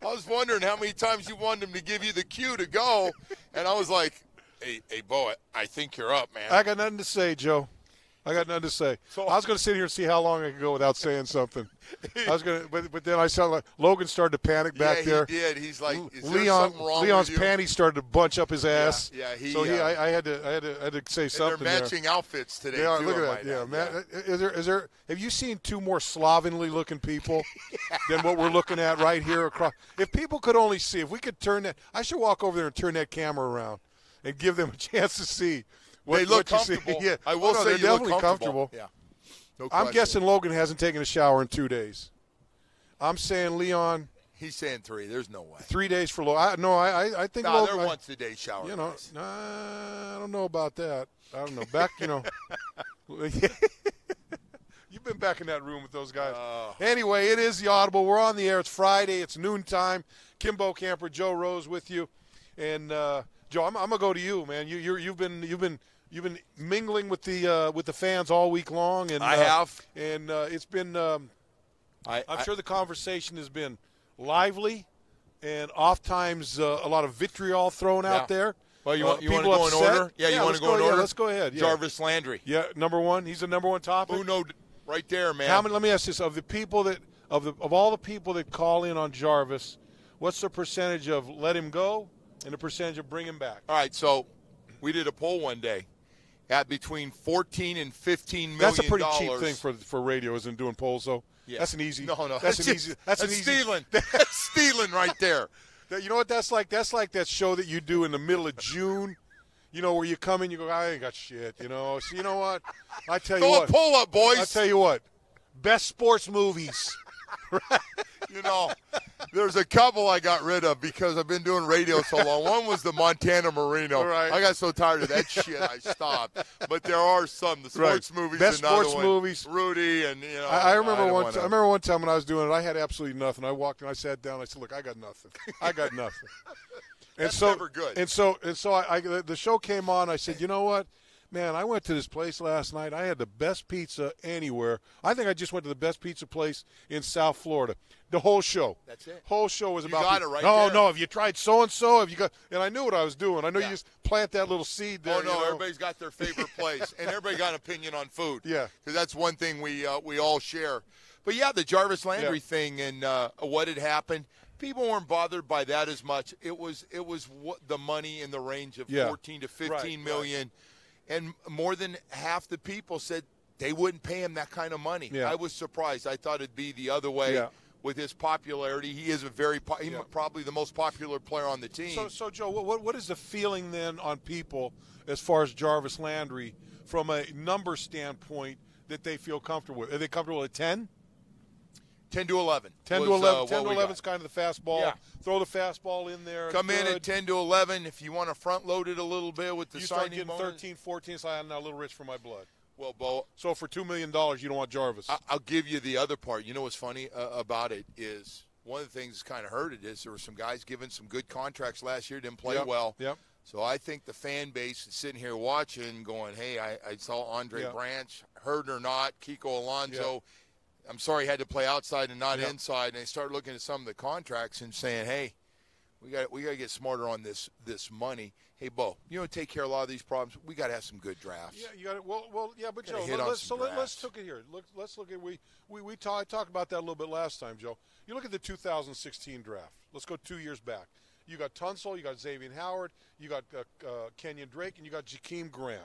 I was wondering how many times you wanted him to give you the cue to go, and I was like, hey, Bo, I think you're up, man. I got nothing to say, Joe. I got nothing to say. So, I was going to sit here and see how long I could go without saying something. I was going to, but then I saw like Logan started to panic back there. Yeah, he did. He's like, is there something wrong Leon's with you? panties started to bunch up his ass. Yeah, I had to say something. They're matching outfits today. They are. Too, look at that. Yeah, man. Is there? Have you seen two more slovenly looking people than what we're looking at right here across? If people could only see, if we could turn that, I should walk over there and turn that camera around and give them a chance to see. They look comfortable. Yeah. I will say they're definitely comfortable. Yeah. No I'm question. guessing Logan hasn't taken a shower in 2 days. I'm saying Leon. He's saying 3. There's no way. 3 days for Logan. I think Logan. They're once a day shower. You know, guys. I don't know about that. I don't know. Back, You've been back in that room with those guys. Anyway, it is the Audible. We're on the air. It's Friday. It's noontime. Kim Bokamper, Joe Rose with you, and Joe, I'm gonna go to you, man. You've been mingling with the fans all week long, and I have, and it's been. I'm sure the conversation has been lively, and oftentimes a lot of vitriol thrown out there. Well, you want to go in order? Yeah, you want to go in order? Yeah, let's go ahead. Yeah. Jarvis Landry. Yeah, number one. He's the number one topic. Uno, right there, man. How many? Let me ask this: of the people that of all the people that call in on Jarvis, what's the percentage of let him go and the percentage of bring him back? All right, so we did a poll one day at between $14 and $15 million. That's a pretty cheap thing for radio, isn't doing polls though. Yeah. That's an easy. No. That's an easy. That's an easy. Stealing. That's stealing right there. You know what that's like? That's like that show that you do in the middle of June. You know, where you come in, you go, I ain't got shit. You know, so you know what? I tell you what. Pull up, boys. I tell you what. Best sports movies. Right? You know, there's a couple I got rid of because I've been doing radio so long. One was the Montana Marino. Right. I got so tired of that shit, I stopped. But there are some. The sports movies. Best another sports one. movies. Rudy and you know. I remember one time when I was doing it, I had absolutely nothing. I walked and I sat down. I said, "Look, I got nothing. I got nothing." That's never good. And so the show came on. I said, "You know what? Man, I went to this place last night. I had the best pizza anywhere. I think I just went to the best pizza place in South Florida. The whole show. That's it. Whole show was about. You got it right No, there. no. Have you tried so and so? Have you got? And I knew what I was doing. I know you just plant that little seed there. Oh no, you know? everybody's got their favorite place, and everybody got an opinion on food. Yeah, because that's one thing we all share. But yeah, the Jarvis Landry thing and what had happened. People weren't bothered by that as much. It was what the money in the range of 14 to 15 million. And more than half the people said they wouldn't pay him that kind of money. Yeah. I was surprised. I thought it'd be the other way with his popularity. He is probably the most popular player on the team. So Joe, what is the feeling then on people as far as Jarvis Landry from a number standpoint that they feel comfortable with? Are they comfortable at 10? 10 to 11. 10 to 11. 10 to 11 is kind of the fastball. Yeah. Throw the fastball in there. Come in at 10 to 11 if you want to front load it a little bit with the signing bonus. You start getting 13, 14, so I'm now a little rich for my blood. Well, Bo. So for $2 million, you don't want Jarvis. I'll give you the other part. You know what's funny about it is one of the things that's kind of hurt it is there were some guys given some good contracts last year, didn't play well. Yep. So I think the fan base is sitting here watching going, hey, I saw Andre Branch, hurt or not, Kiko Alonso. Yep. I'm sorry he had to play outside and not inside. And they start looking at some of the contracts and saying, hey, we got to get smarter on this money. Hey, Bo, you know, take care of a lot of these problems. We got to have some good drafts. Yeah, you got it. Well, yeah, but Joe, let's look at here. Let's look at I talked about that a little bit last time, Joe. You look at the 2016 draft. Let's go 2 years back. You got Tunsil, you got Xavier Howard, you got Kenyon Drake, and you got Jakeem Grant.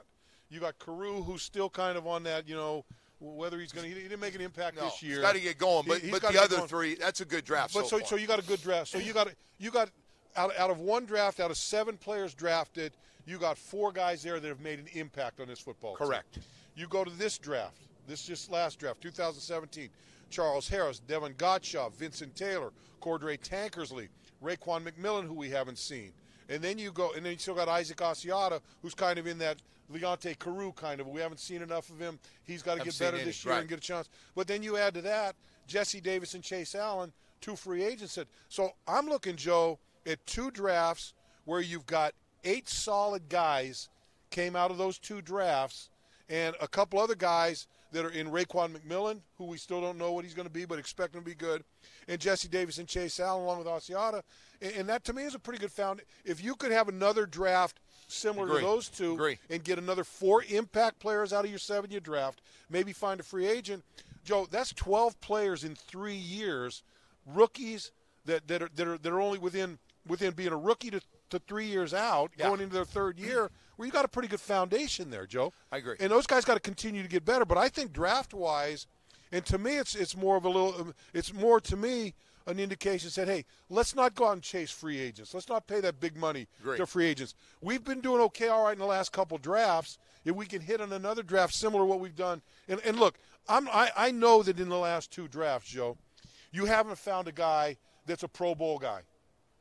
You got Carew, who's still kind of on that, you know. Whether he didn't make an impact this year. He's got to get going, but the other three, that's a good draft. But so you got a good draft. So you got out of one draft, out of 7 players drafted, you got 4 guys there that have made an impact on this football team. Correct. You go to this draft, just last draft, 2017. Charles Harris, Devin Gottschalk, Vincent Taylor, Cordray Tankersley, Raekwon McMillan, who we haven't seen. And then you still got Isaac Asiata, who's kind of in that Leonte Carew kind of. We haven't seen enough of him. He's got to get better this year and get a chance. But then you add to that Jesse Davis and Chase Allen, 2 free agents. So I'm looking, Joe, at 2 drafts where you've got 8 solid guys came out of those 2 drafts and a couple other guys that are in Raekwon McMillan, who we still don't know what he's going to be, but expect him to be good, and Jesse Davis and Chase Allen along with Asiata. And that, to me, is a pretty good found. If you could have another draft similar to those two and get another 4 impact players out of your 7-year draft, maybe find a free agent, Joe, that's 12 players in 3 years, rookies that are only within being a rookie to 3 years out, going into their 3rd year, where you got a pretty good foundation there, Joe. I agree. And those guys got to continue to get better. But I think draft-wise, and to me, it's more to me an indication that said, hey, let's not go out and chase free agents. Let's not pay that big money to free agents. We've been doing okay, all right, in the last couple drafts. If we can hit on another draft similar to what we've done, and look, I know that in the last 2 drafts, Joe, you haven't found a guy that's a Pro Bowl guy.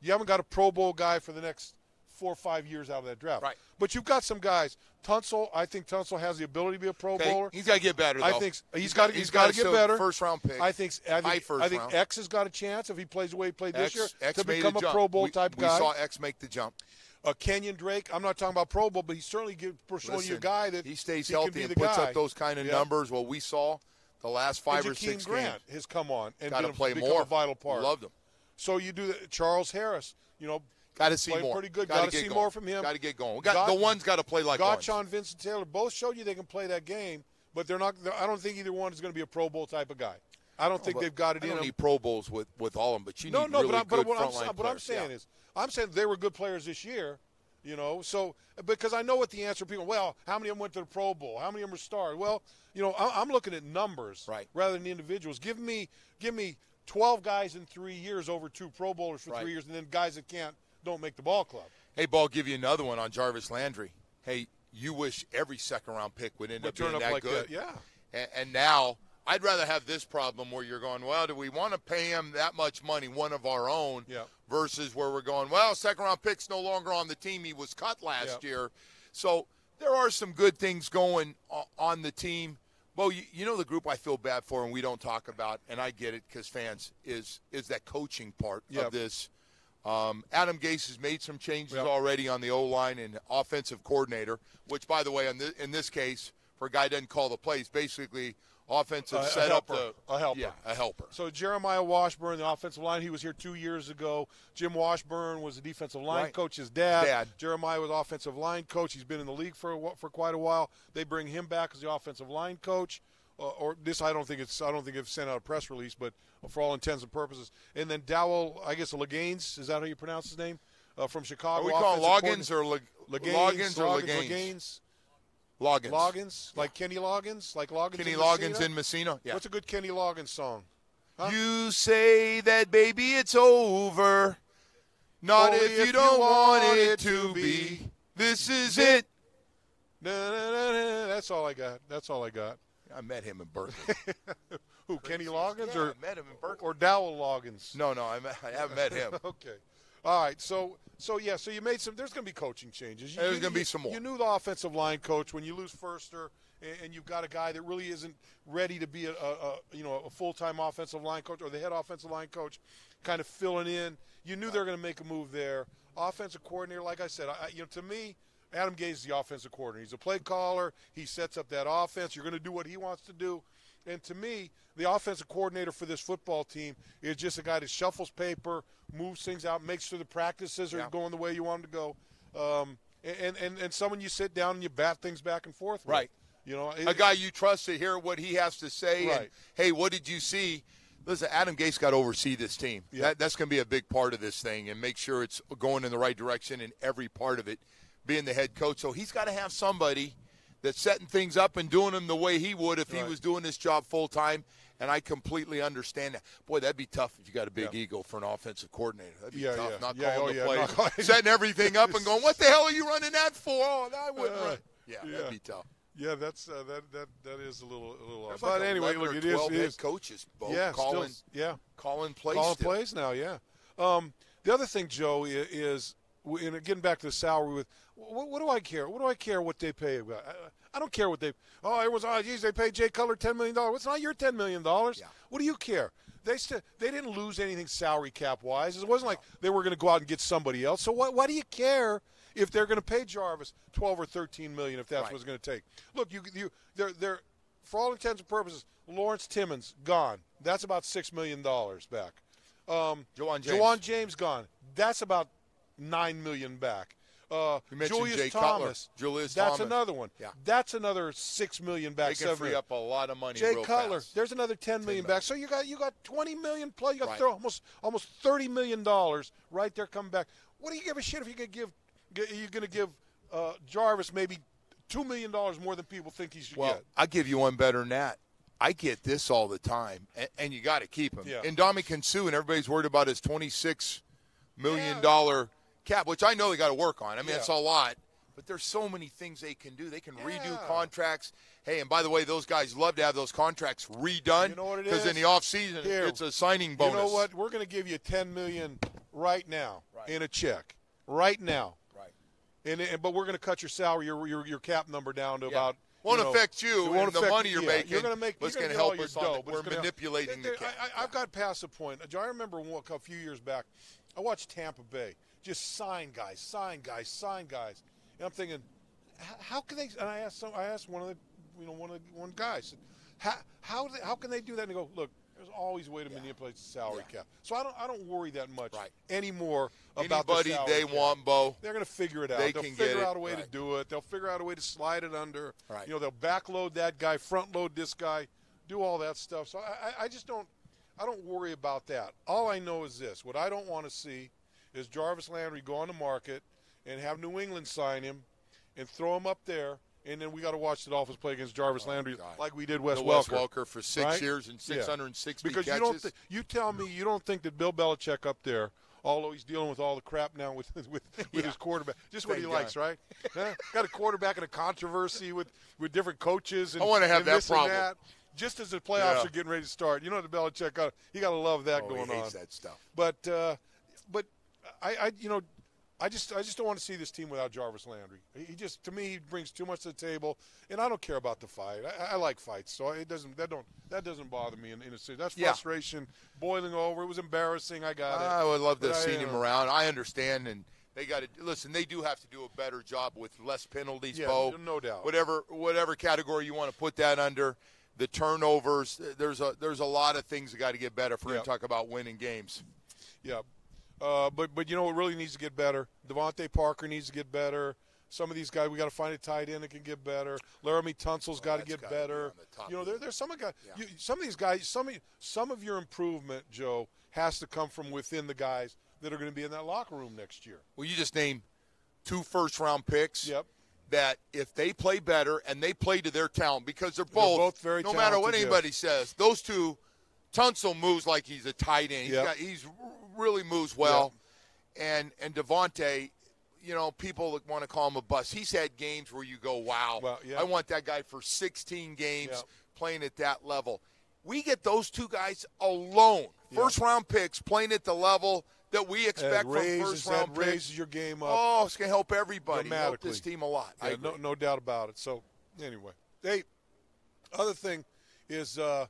You haven't got a Pro Bowl guy for the next 4 or 5 years out of that draft. Right. But you've got some guys. I think Tunsil has the ability to be a Pro Bowler. He's got to get better, though. I think he's got to get better. First-round pick. I think X has got a chance if he plays the way he played this year to become a Pro Bowl type guy. We saw X make the jump. Kenyon Drake, I'm not talking about Pro Bowl, but he's certainly showing you a guy that he stays healthy and puts up those kind of numbers. Well, we saw the last 5 or 6 Grant games. Has come on and become a vital part. Loved him. So you do Charles Harris, got to see more. Pretty good. Got to see more from him. Got to get going. The one's got to play like ones. Gotcha and Vincent Taylor both showed you they can play that game, but they're not. I don't think either one is going to be a Pro Bowl type of guy. I don't think they've got it in them. You don't need Pro Bowls with all of them, but you need really good frontline players. What I'm saying they were good players this year, So because I know what the answer people. Well, how many of them went to the Pro Bowl? How many of them were stars? Well, I'm looking at numbers rather than individuals. Give me 12 guys in 3 years over 2 Pro Bowlers for 3 years, and then guys that don't make the ball club. Hey, Ball, give you another one on Jarvis Landry. Hey, you wish every second-round pick would end up being that good. Yeah. And now I'd rather have this problem where you're going, well, do we want to pay him that much money, one of our own, versus where we're going, well, second-round pick's no longer on the team. He was cut last year. So there are some good things going on the team. Well, you know the group I feel bad for and we don't talk about, and I get it because fans, is that coaching part of this. Adam Gase has made some changes already on the O-line and offensive coordinator, which, by the way, in this case, for a guy who doesn't call the plays, basically offensive setup. A helper. Yeah, a helper. So Jeremiah Washburn, the offensive line, he was here 2 years ago. Jim Washburn was the defensive line coach, his dad. Jeremiah was offensive line coach. He's been in the league for quite a while. They bring him back as the offensive line coach. I don't think it's sent out a press release, but for all intents and purposes. And then Dowell, I guess Laganes, is that how you pronounce his name? From Chicago. Are we calling Loggins or Laganes? Loggins, like Kenny Loggins, Kenny Loggins in Messina. Yeah. What's a good Kenny Loggins song? Huh? You say that, baby, it's over. Not if you don't want it to be. This is it. That's all I got. I met him in Berkeley. Who, Kenny Loggins? Yeah, I met him in Berkeley. Or Dowell Loggins? No, I haven't met him. Okay. All right, so you made some. There's going to be coaching changes. There's going to be some more. You knew the offensive line coach when you lose Furster, and you've got a guy that really isn't ready to be a full-time offensive line coach or the head offensive line coach, kind of filling in. You knew they were going to make a move there. Offensive coordinator, like I said, to me, Adam Gase is the offensive coordinator. He's a play caller. He sets up that offense. You're going to do what he wants to do. And to me, the offensive coordinator for this football team is just a guy that shuffles paper, moves things out, makes sure the practices are going the way you want them to go, and someone you sit down and you bat things back and forth with. Right. A guy you trust to hear what he has to say. Right. And, hey, what did you see? Listen, Adam Gase got to oversee this team. Yeah. That's going to be a big part of this thing and make sure it's going in the right direction in every part of it, being the head coach. So he's got to have somebody that's setting things up and doing them the way he would if he was doing this job full-time, and I completely understand that. Boy, that'd be tough if you got a big ego for an offensive coordinator. That'd be tough, not calling the plays, setting everything up and going, what the hell are you running that for? Oh, I wouldn't run. Yeah, that'd be tough. Yeah, that's that is a little odd. But like anyway, look, it is coaches both calling plays. Calling plays now, yeah. The other thing, Joe, is and getting back to the salary with what do I care? What do I care what they pay? I don't care what they. Oh, it was they paid Jay Cutler $10 million. It's not your $10 million. Yeah. What do you care? They didn't lose anything salary cap wise. It wasn't like they were going to go out and get somebody else. So why do you care if they're going to pay Jarvis $12 or $13 million if that's what it's going to take? Look, they're for all intents and purposes, Lawrence Timmons gone. That's about $6 million back. Jawan James gone. That's about $9 million back. Julius Thomas. That's another one. Yeah. That's another $6 million back. They can free up a lot of money. Jay real Cutler. fast. There's another $10 million back. So you got $20 million plus. You got Right. throw almost $30 million right there coming back. What do you give a shit if you're going to give Jarvis maybe $2 million more than people think he should get? I'll give you one better than that. I get this all the time, and you got to keep him. Yeah. And Ndamukong Suh, and everybody's worried about his $26 million cap, which I know they got to work on. I mean, that's a lot. But there's so many things they can do. They can redo contracts. Hey, and by the way, those guys love to have those contracts redone. You know what it because is? in the offseason, it's a signing bonus. You know what? We're going to give you $10 million right now in a check. Right now. Right. But we're going to cut your salary, your cap number down to about. Won't affect you and the money you're making. You're going to make. It's going to help your us dough. We're manipulating the cap. I've got past the point. I remember a few years back, I watched Tampa Bay just sign guys. And I'm thinking, how can they? And I asked one of the guys, how can they do that? And they go, look, there's always a way to manipulate the salary cap. So I don't worry that much anymore about anybody the salary they cap. want, Bo. They're going to figure it out. They'll figure out a way to do it. They'll figure out a way to slide it under. Right. They'll backload that guy, front load this guy, do all that stuff. So I just don't. I don't worry about that. All I know is this: what I don't want to see is Jarvis Landry go on the market and have New England sign him and throw him up there, and then we got to watch the Dolphins play against Jarvis Landry like we did Wes Welker for 6 years and 660 because catches. You tell me you don't think that Bill Belichick up there, although he's dealing with all the crap now with his quarterback, just what he likes, right? Got a quarterback in a controversy with different coaches. And, I want to have that problem. And that. Just as the playoffs are getting ready to start, you know the Belichick got to love that going he hates on. that stuff. But I just don't want to see this team without Jarvis Landry. To me, he brings too much to the table, and I don't care about the fight. I like fights, so that doesn't bother me in a sense. That's frustration boiling over. It was embarrassing. I got it. I would love to have seen him around. I understand, and they got to listen. They do have to do a better job with less penalties, Bo. No doubt. Whatever category you want to put that under. The turnovers. There's a lot of things that got to get better if we're going to talk about winning games. Yeah. But you know what really needs to get better? Devontae Parker needs to get better. Some of these guys, we got to find a tight end that can get better. Laramie Tunsil's got to get better. There's some guys. Yeah. Some of these guys. Some of your improvement, Joe, has to come from within the guys that are going to be in that locker room next year. Well, you just named 2 first-round picks. Yep. That if they play better and they play to their talent, because they're both very no talented, matter what anybody says, those two, Tunsil moves like he's a tight end. He's really moves well, and Devontae, people want to call him a bust. He's had games where you go, wow, I want that guy for 16 games playing at that level. We get those 2 guys alone, first-round picks playing at the level that we expect from first-round picks. Raises your game up. Oh, it's going to help everybody. Help this team a lot. Yeah, no doubt about it. So, anyway. Hey, other thing is the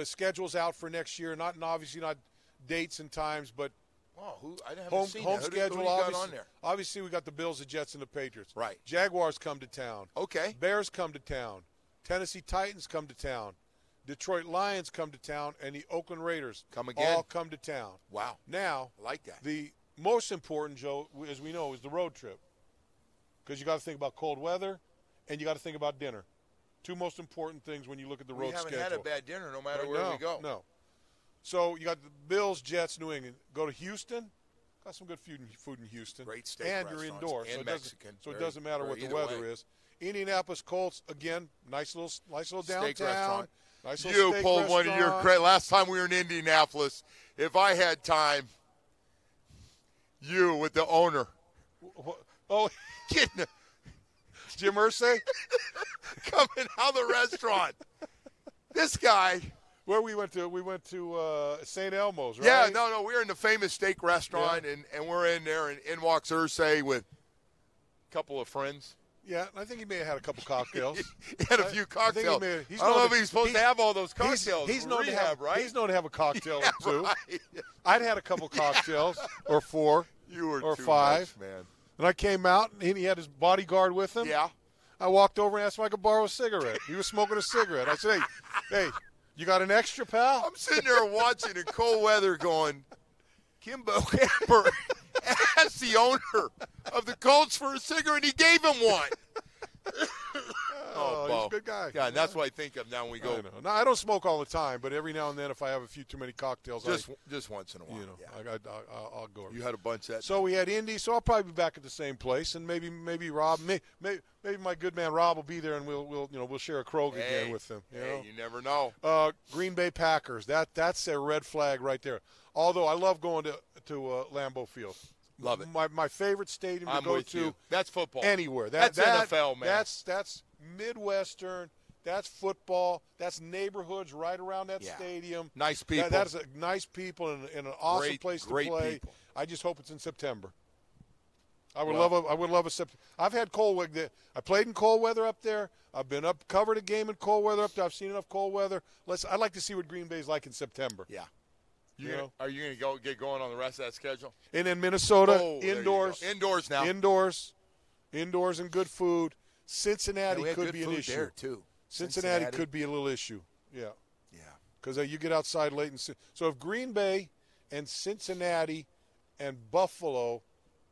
schedule's out for next year. Obviously not dates and times, but home schedule. Obviously, we got the Bills, the Jets, and the Patriots. Right. Jaguars come to town. Okay. Bears come to town. Tennessee Titans come to town. Detroit Lions come to town, and the Oakland Raiders all come to town. Wow. Now, I like that. The most important, Joe, as we know, is the road trip. Because you got to think about cold weather, and you got to think about dinner. 2 most important things when you look at the road schedule. We haven't had a bad dinner no matter where we go. No. So you got the Bills, Jets, New England. Go to Houston. Got some good food in Houston. Great steak and you're indoors, and Mexican. So it doesn't matter what the weather is. Indianapolis Colts, again, nice little downtown. Steak restaurant. Nice little steak pulled restaurant. one of your great. Last time we were in Indianapolis, if I had time, you with the owner. Oh, getting Jim Irsay coming out of the restaurant. This guy. Where we went to St. Elmo's, right? Yeah, no, we were in the famous steak restaurant, and we're in there, and in walks Irsay with a couple of friends. Yeah, I think he may have had a couple cocktails. He had a few cocktails. I don't know if he's supposed to have all those cocktails. He's known to have, right? He's known to have a cocktail or 2. Right. I'd had a couple cocktails or 4 you were or too 5. Much, man. And I came out, and he had his bodyguard with him. Yeah. I walked over and asked if I could borrow a cigarette. He was smoking a cigarette. I said, hey, you got an extra, pal? I'm sitting there watching in cold weather going, Kim Bokamper asked the owner of the Colts for a cigarette, and he gave him one. Oh, he's a good guy. Yeah, and that's what I think of now when we go. No, I don't smoke all the time, but every now and then if I have a few too many cocktails, just once in a while. I'll go. You had a bunch that. So we had Indy, so I'll probably be back at the same place, and maybe Rob, maybe my good man Rob will be there, and we'll share a Krog again with him. You never know. Green Bay Packers, that's a red flag right there. Although I love going to Lambeau Field. Love it. My favorite stadium to go to. That's football. Anywhere. That's NFL, man. That's Midwestern. That's football. That's neighborhoods right around that stadium. Nice people. That's nice people and an awesome place to play. People. I just hope it's in September. I would love a September. I've had cold weather. I played in cold weather up there. I've been covered a game in cold weather up there. I've seen enough cold weather. I'd like to see what Green Bay's like in September. Yeah. Are you going to get going on the rest of that schedule? And in Minnesota, indoors. Indoors now. Indoors and good food. Cincinnati could be an issue. There too. Cincinnati could be a little issue. Yeah. Yeah. Because you get outside late. So if Green Bay and Cincinnati and Buffalo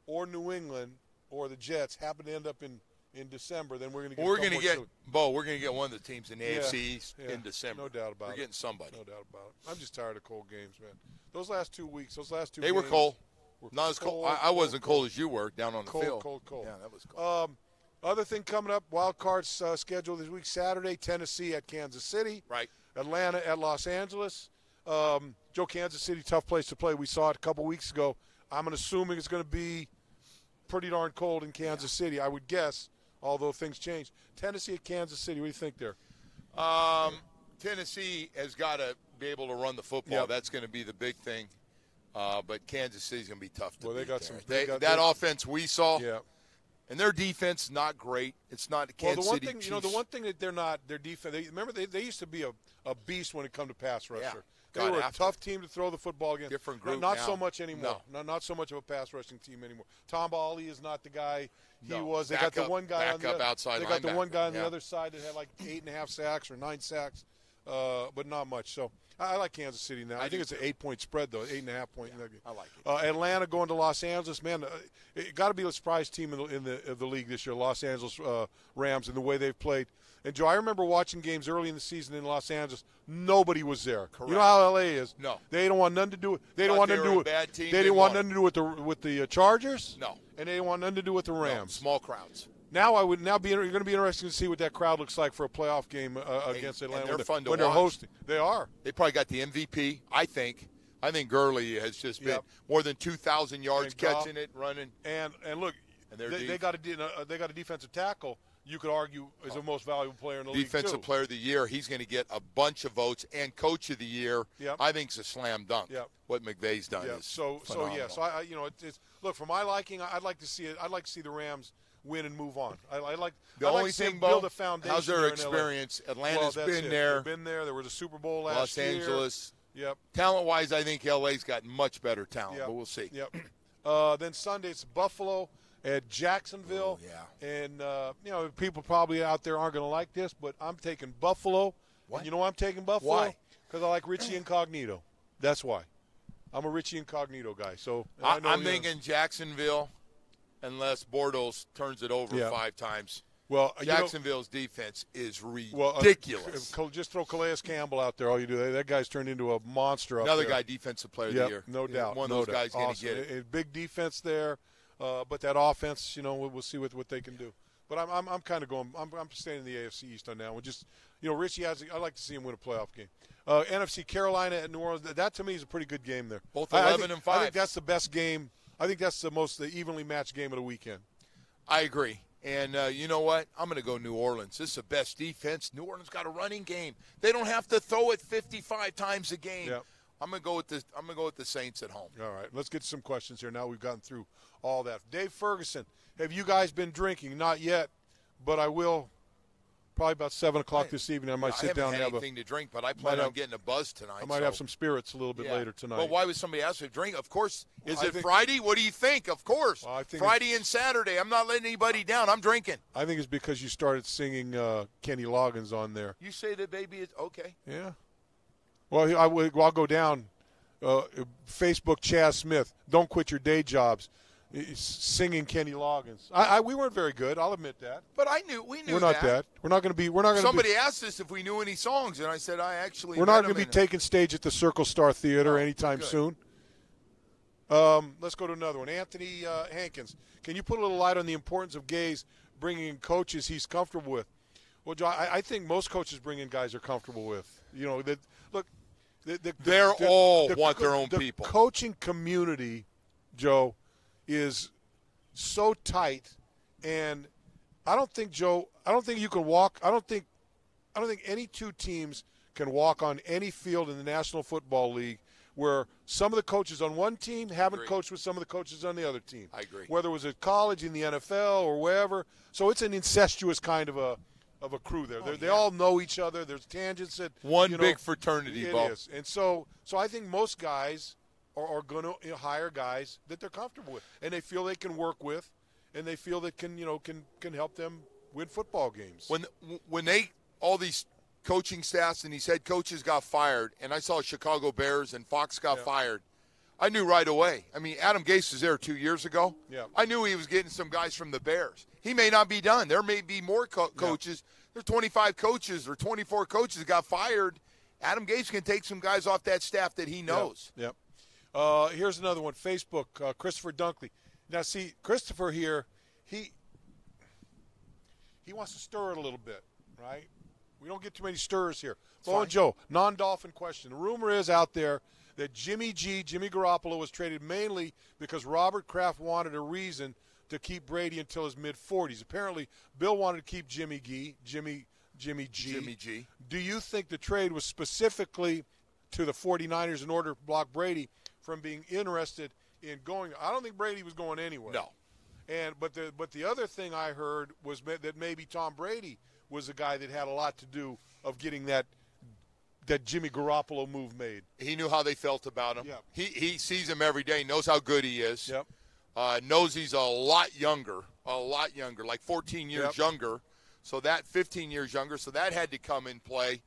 or New England or the Jets happen to end up in December, then we're going to get. We're going to get one of the teams in the AFC East in December. No doubt about it. We're getting somebody. No doubt about it. I'm just tired of cold games, man. Those last 2 weeks, they were cold. Not as cold. I wasn't cold as you were down on the field. Cold. Yeah, that was cold. Other thing coming up, wild cards scheduled this week: Saturday, Tennessee at Kansas City. Right. Atlanta at Los Angeles. Kansas City, tough place to play. We saw it a couple weeks ago. I'm assuming it's going to be pretty darn cold in Kansas City, I would guess, although things change. Tennessee at Kansas City, what do you think there? Tennessee has got to be able to run the football. Yep. That's going to be the big thing. But Kansas City's going to be tough to beat. That offense we saw, and their defense not great. It's not the Kansas City Chiefs. The one thing that they're not, their defense. They used to be a beast when it come to pass rusher. Yeah. They were a tough team to throw the football against. Different group Not now. so much anymore. No. Not so much of a pass rushing team anymore. Tom Bali is not the guy he was. They got the one guy on the outside. They got the one guy on the other side that had like 8.5 sacks or 9 sacks, but not much. So I like Kansas City now. I think it's an 8-point spread though, 8.5 point. Yeah, I like it. Atlanta going to Los Angeles, man. It got to be a surprise team in the league this year. Los Angeles Rams and the way they've played. And, Joe, I remember watching games early in the season in Los Angeles. Nobody was there. Correct. You know how L.A. is. No. They don't want nothing to do with – They didn't want nothing to do with – They didn't want nothing to do with the Chargers. No. And they didn't want nothing to do with the Rams. No, small crowds. Now you're going to be interested to see what that crowd looks like for a playoff game against Atlanta. And they're fun to when watch. They're hosting. They are. They probably got the MVP, I think. I think Gurley has just been more than 2,000 yards catching it, running. And look, they got a defensive tackle. You could argue is the most valuable player in the league, Defensive Player of the Year. He's going to get a bunch of votes. And Coach of the Year, I think, is a slam dunk. What McVay's done is phenomenal. It's look, for my liking, I'd like to see it. I'd like to see the Rams win and move on. I like the only thing, build a foundation. How's their experience? Atlanta's been there. They've been there. There was a Super Bowl last year. Los Angeles. Yep. Talent-wise, I think LA's got much better talent, but we'll see. Yep. Then Sunday it's Buffalo at Jacksonville. And, people probably out there aren't going to like this, but I'm taking Buffalo. What? And you know why I'm taking Buffalo? Why? Because I like Richie Incognito. That's why. I'm a Richie Incognito guy. So I'm thinking Jacksonville unless Bortles turns it over 5 times. Well, Jacksonville's defense is ridiculous. Just throw Calais Campbell out there. All you do, that guy's turned into a monster. Another guy, defensive player of the year. No doubt. One of those guys going to get it. A big defense there, but that offense, we'll see what they can do. But I'm kind of going. I'm staying in the AFC East on that one. Just Richie I'd like to see him win a playoff game. NFC Carolina at New Orleans. That to me is a pretty good game there. Both 11 and 5. I think that's the best game. I think that's the evenly matched game of the weekend. I agree. And you know what? I'm going to go New Orleans. This is the best defense. New Orleans got a running game. They don't have to throw it 55 times a game. Yep. I'm going to go with the Saints at home. All right. Let's get to some questions here. Now we've gotten through all that. Dave Ferguson, have you guys been drinking? Not yet, but I will Probably about 7 o'clock this evening. I might sit down and have anything to drink, but I plan on getting a buzz tonight. I might have some spirits a little bit later tonight. Well, why would somebody ask me to drink? Of course. Is it Friday? What do you think? Of course. Well, I think Friday and Saturday. I'm not letting anybody down. I'm drinking. I think it's because you started singing Kenny Loggins on there. You say that, baby, it's okay. Yeah. Well, I'll go down. Facebook Chaz Smith, don't quit your day jobs. Singing Kenny Loggins. We weren't very good. I'll admit that. But we knew we're not that. We're not going to be. We're not going to. Somebody asked us if we knew any songs, and I said I actually. We're not going to be taking stage at the Circle Star Theater anytime soon. Let's go to another one. Anthony Hankins, can you put a little light on the importance of Gaze bringing in coaches he's comfortable with? Well, Joe, I think most coaches bring in guys they're comfortable with. You know, look. They all want their own people. The coaching community, Joe, is so tight, and I don't think you can walk. I don't think any two teams can walk on any field in the National Football League where some of the coaches on one team haven't coached with some of the coaches on the other team. I agree. Whether it was at college, in the NFL, or wherever. So it's an incestuous kind of a crew there. They all know each other. There's tangents that big fraternity. It is, and so I think most guys are going to hire guys that they're comfortable with, and they feel they can work with, and they feel that can help them win football games. When all these coaching staffs and these head coaches got fired, and I saw Chicago Bears and Fox got fired, I knew right away. I mean, Adam Gase was there 2 years ago. Yeah. I knew he was getting some guys from the Bears. He may not be done. There may be more coaches. There's 25 coaches or 24 coaches that got fired. Adam Gase can take some guys off that staff that he knows. Yep. Here's another one. Facebook, Christopher Dunkley. Now, see, Christopher here, he wants to stir it a little bit, right? We don't get too many stirs here. Bo and Joe, non-Dolphin question. The rumor is out there that Jimmy Garoppolo was traded mainly because Robert Kraft wanted a reason to keep Brady until his mid-40s. Apparently, Bill wanted to keep Jimmy G. Do you think the trade was specifically to the 49ers in order to block Brady from being interested in going? I don't think Brady was going anywhere. No. But the other thing I heard was that maybe Tom Brady was the guy that had a lot to do of getting that Jimmy Garoppolo move made. He knew how they felt about him. Yep. He sees him every day, knows how good he is. Yep. Knows he's a lot younger, like 14 years younger. So that 15 years younger. So that had to come in play.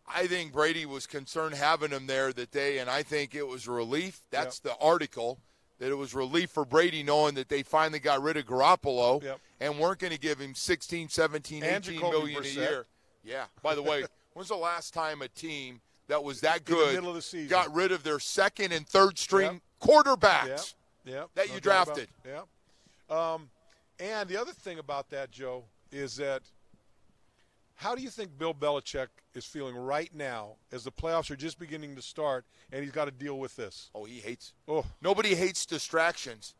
I think Brady was concerned having him there that day, and I think it was relief. That's the article, that it was relief for Brady knowing that they finally got rid of Garoppolo and weren't going to give him 16, 17, and 18 million a year. Yeah. By the way, when's the last time a team that was that good in the middle of the season got rid of their second and third string quarterbacks that you drafted? And the other thing about that, Joe, is that how do you think Bill Belichick is feeling right now as the playoffs are just beginning to start and he's got to deal with this? Oh, he hates. Nobody hates distractions.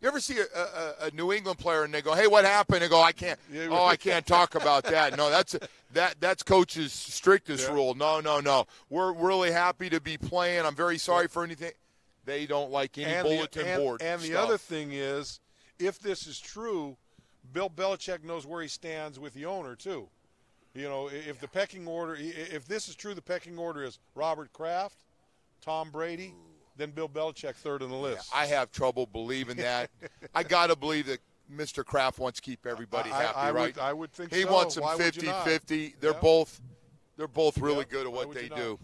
You ever see a New England player and they go, "Hey, what happened?" They go, "I can't. I can't talk about that." No, that's coach's strictest rule. No. We're really happy to be playing. I'm very sorry for anything. They don't like any bulletin board And stuff. the other thing is, if this is true, Bill Belichick knows where he stands with the owner too. You know, if the pecking order, if this is true, the pecking order is Robert Kraft, Tom Brady, then Bill Belichick third on the list. Yeah, I have trouble believing that. I got to believe that Mr. Kraft wants to keep everybody happy, right? I would think he so. Wants them Why 50-50. They're both really good at what they do.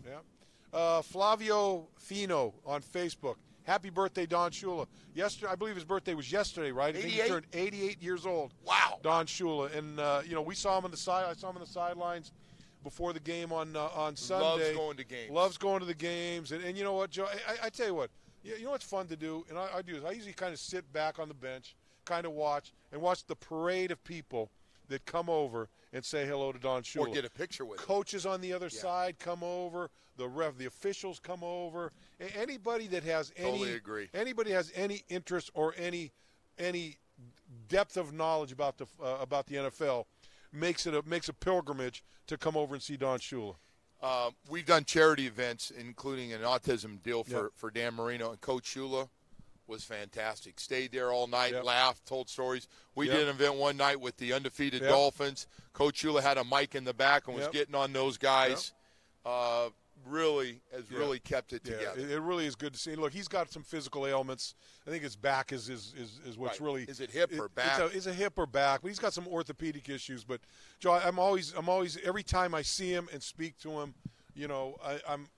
Flavio Fino on Facebook. Happy birthday, Don Shula. Yesterday, I believe his birthday was yesterday, right? I think he turned 88 years old. Wow. Don Shula. And, we saw him on the side. I saw him on the sidelines before the game on Sunday. Loves going to games. Loves going to the games. And you know what, Joe? I tell you what. You know what's fun to do? And I do this. I usually kind of sit back on the bench, kind of watch the parade of people that come over and say hello to Don Shula. Or get a picture with him. Coaches on the other side come over. The officials come over. Anybody that has anybody has any interest or any depth of knowledge about the NFL makes a pilgrimage to come over and see Don Shula. We've done charity events, including an autism deal for Dan Marino, and Coach Shula was fantastic. Stayed there all night, Yep. laughed, told stories. We Yep. did an event one night with the undefeated Yep. Dolphins. Coach Shula had a mic in the back and was Yep. getting on those guys. Really kept it together. It really is good to see. Look, he's got some physical ailments. I think his back is what's Right. really. Is it hip or back? It's a hip or back, but he's got some orthopedic issues. But Joe, I'm always every time I see him and speak to him,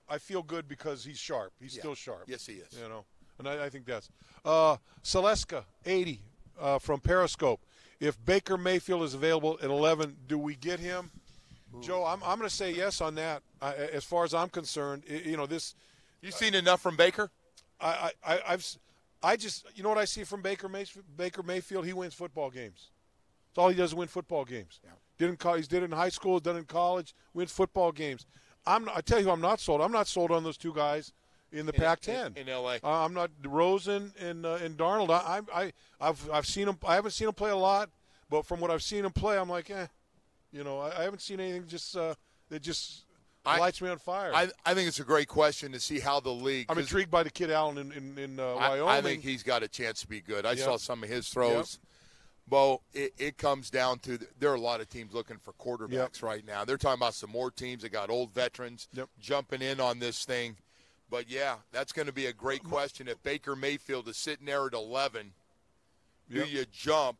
I feel good because he's sharp. He's still sharp. Yes, he is. And I think that's Celeska 80 from Periscope. If Baker Mayfield is available at 11, do we get him? Joe, I'm going to say yes on that. As far as I'm concerned, this. You seen enough from Baker? I just what I see from Baker Mayfield. He wins football games. That's all he does is win football games. Yeah. He did it in high school, done it in college, wins football games. I tell you, I'm not sold. I'm not sold on those two guys in the Pac-10 in L.A. I'm not Rosen and Darnold. I've seen him. I haven't seen him play a lot, but from what I've seen him play, I'm like, I haven't seen anything that just lights me on fire. I think it's a great question to see how the league. I'm intrigued by the kid Allen in Wyoming. I think he's got a chance to be good. I saw some of his throws. Bo, it comes down to there are a lot of teams looking for quarterbacks right now. They're talking about some more teams that got old veterans jumping in on this thing. But, that's going to be a great question. If Baker Mayfield is sitting there at 11, do you jump,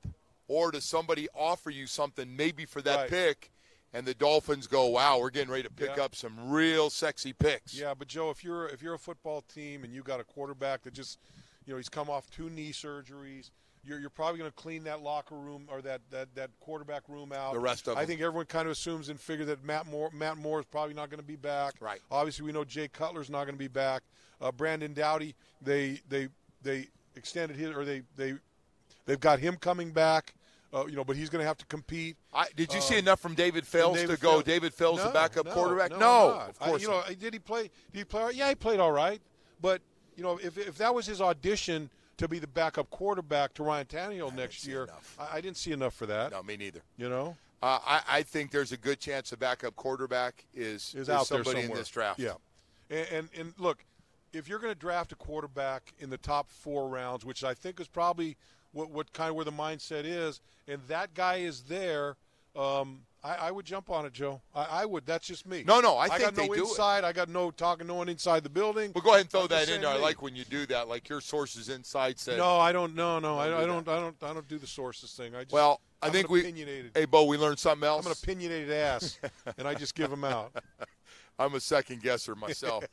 or does somebody offer you something maybe for that pick, and the Dolphins go, wow, we're getting ready to pick up some real sexy picks? Yeah, but, Joe, if you're a football team and you got a quarterback that just, he's come off 2 knee surgeries, you're probably going to clean that locker room or that quarterback room out. The rest of them. I think everyone kind of assumes and figure that Matt Moore is probably not going to be back. Right. Obviously, we know Jay Cutler's not going to be back. Brandon Doughty, they extended his, or they've got him coming back. But he's going to have to compete. Did you see enough from David Fells to go? David Fells, the backup quarterback? No, of course. Did he play? Did he play? Yeah, he played all right. But if that was his audition to be the backup quarterback to Ryan Tannehill next year, I didn't see enough for that. No, me neither. I think there's a good chance the backup quarterback is out somebody there in this draft. Yeah, and look, if you're going to draft a quarterback in the top 4 rounds, which I think is probably what kind of where the mindset is, and that guy is there, I would jump on it, Joe. I would. That's just me. No, I think got they no do inside. I got no talking no one inside the building. Well, go ahead and throw I'm that just in there. I saying like when you do that. Like your sources inside said. No, I don't. No, I don't do the sources thing. I think opinionated. Hey, Bo, we learned something else. I'm an opinionated ass, and I just give them out. I'm a second guesser myself.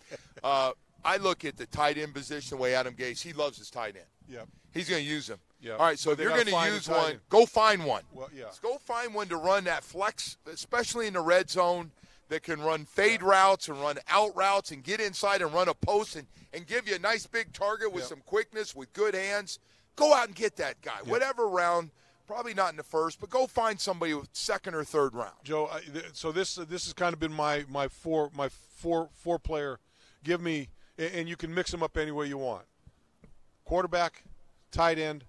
I look at the tight end position the way Adam Gase. He loves his tight end. Yeah. He's going to use them. Yeah. All right, so But if they you're gotta going to find a use tight one, end. go find one. Well, yeah. Let's go find one to run that flex, especially in the red zone, that can run fade routes and run out routes and get inside and run a post and give you a nice big target with some quickness, with good hands. Go out and get that guy. Whatever round, probably not in the first, but go find somebody with second or third round. Joe, so this has kind of been my four player. Give me, and you can mix them up any way you want. Quarterback, tight end,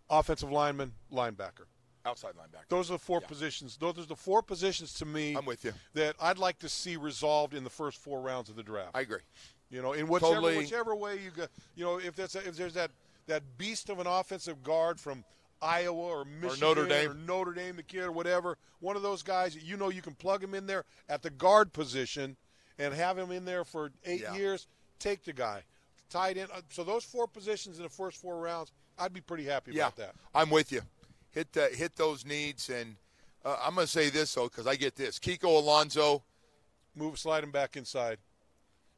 offensive lineman, linebacker. Outside linebacker. Those are the 4 positions. Those are the 4 positions to me. I'm with you. That I'd like to see resolved in the first 4 rounds of the draft. I agree. In whichever way you go. If there's that beast of an offensive guard from Iowa or Michigan or Notre Dame, the kid or whatever, one of those guys, you can plug him in there at the guard position and have him in there for 8 years. Take the guy. Tight end. So those 4 positions in the first 4 rounds, I'd be pretty happy about that. I'm with you. Hit those needs, and I'm going to say this, though, because I get this. Kiko Alonso. Slide him back inside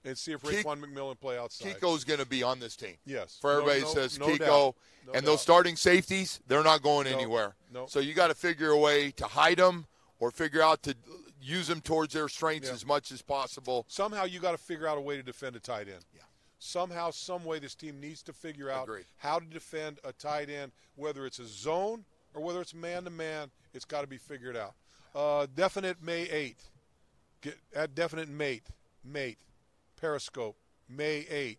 and see if Raekwon McMillan play outside. Kiko's going to be on this team. Yes. For everybody that says no Kiko. doubt. And those starting safeties, they're not going anywhere. No. So you got to figure a way to hide them or figure out to use them towards their strengths as much as possible. Somehow you got to figure out a way to defend a tight end. Yeah. Somehow, some way, this team needs to figure out how to defend a tight end, whether it's a zone or whether it's man-to-man. It's got to be figured out. Definite May 8th. At definite mate. Periscope. May 8th.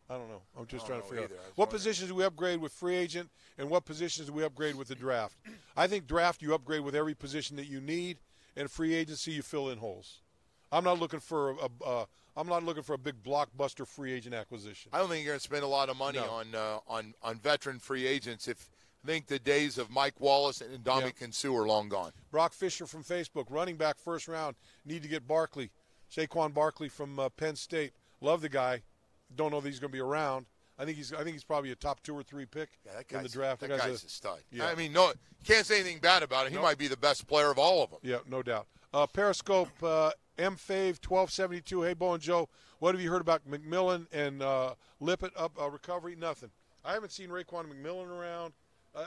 I don't know. I'm just trying to figure out. What positions do we upgrade with free agent, and what positions do we upgrade with the draft? I think draft you upgrade with every position that you need, and free agency you fill in holes. I'm not looking for a big blockbuster free agent acquisition. I don't think you're going to spend a lot of money on veteran free agents. I think the days of Mike Wallace and Ndamukong Suh are long gone. Brock Fisher from Facebook, running back first round, need to get Barkley. Saquon Barkley from Penn State. Love the guy. Don't know that he's going to be around. I think he's probably a top 2 or 3 pick in the draft. That guy's a stud. Yeah. I mean, no, can't say anything bad about him. He might be the best player of all of them. Yeah, no doubt. Periscope, M-Fave 1272. Hey, Bo and Joe, what have you heard about McMillan and Lippett up recovery? Nothing. I haven't seen Raekwon McMillan around.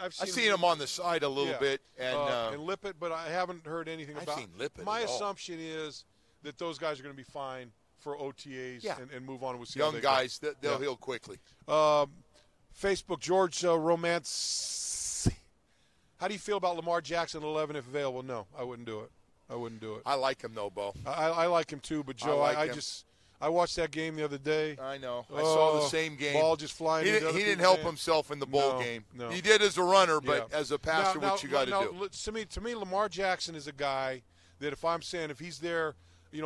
I've seen him on the side a little bit. And Lippett, but I haven't heard anything about seen Lippett. My assumption is that those guys are going to be fine for OTAs and move on with young guys. They'll heal quickly. Facebook, George Romance. How do you feel about Lamar Jackson 11 if available? No, I wouldn't do it. I like him, though, Bo. I like him, too, but, Joe, I watched that game the other day. I know. I saw the same game. Ball just flying. He didn't help himself in the bowl game. No. He did as a runner, but as a passer, what you got to do. To me, Lamar Jackson is a guy that if he's there,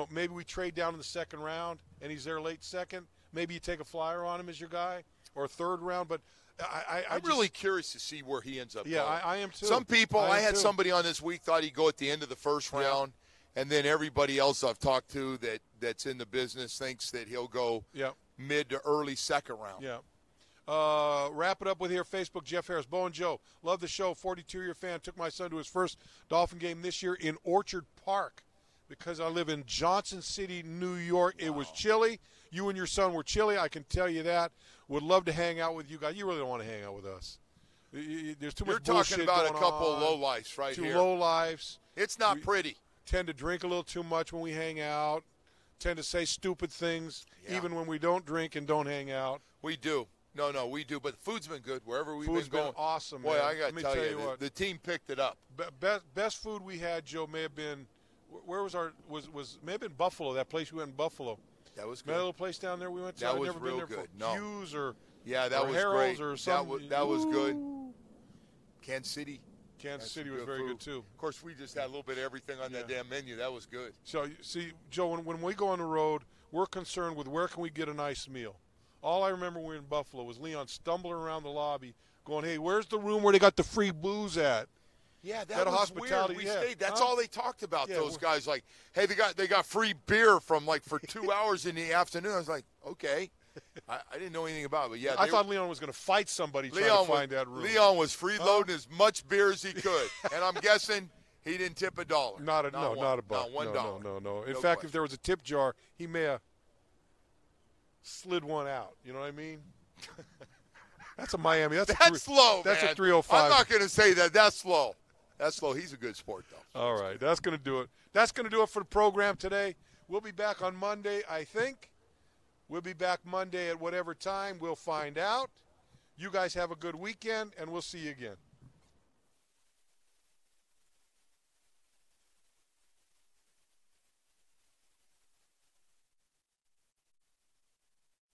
maybe we trade down in the second round and he's there late second. Maybe you take a flyer on him as your guy or third round. But I'm really curious to see where he ends up going. I am too. Some people, I had somebody on this week thought he'd go at the end of the first round. And then everybody else I've talked to that's in the business thinks that he'll go mid to early second round. Yeah. Wrap it up with here. Facebook, Jeff Harris. Bo and Joe, love the show. 42-year fan. Took my son to his first Dolphin game this year in Orchard Park because I live in Johnson City, New York. Wow. It was chilly. You and your son were chilly. I can tell you that. Would love to hang out with you guys. You really don't want to hang out with us. There's too much bullshit going on. You're talking about a couple of lowlifes right here. 2 lowlifes. It's not pretty. Tend to drink a little too much when we hang out, tend to say stupid things even when we don't drink and don't hang out. We do. No, we do. But the food's been good wherever we've been going. Awesome, Boy, man. I got to tell you what. The team picked it up. Best food we had, Joe, may have been where was may have been Buffalo, that place we went in Buffalo. That was good. That little place down there we went to. That I've was never real been there good. For Hughes or that was Harold's great. Or something. That was good. Kansas City was very good, too. Of course, we just had a little bit of everything on that damn menu. That was good. So, see, Joe, when we go on the road, we're concerned with where can we get a nice meal. All I remember when we were in Buffalo was Leon stumbling around the lobby going, hey, where's the room where they got the free booze at? Yeah, that was hospitality. Weird. We stayed. That's all they talked about, those guys. Like, hey, they got free beer for 2 hours in the afternoon. I was like, okay. I didn't know anything about it, but I thought Leon was going to fight somebody trying to find that room. Leon was freeloading as much beer as he could, and I'm guessing he didn't tip $1. Not a buck. Not $1. No. In fact, if there was a tip jar, he may have slid one out. You know what I mean? That's a Miami. That's slow. That's man. a 305. I'm not going to say that. That's slow. He's a good sport, though. All right, that's going to do it. That's going to do it for the program today. We'll be back on Monday, I think. We'll be back Monday at whatever time. We'll find out. You guys have a good weekend, and we'll see you again.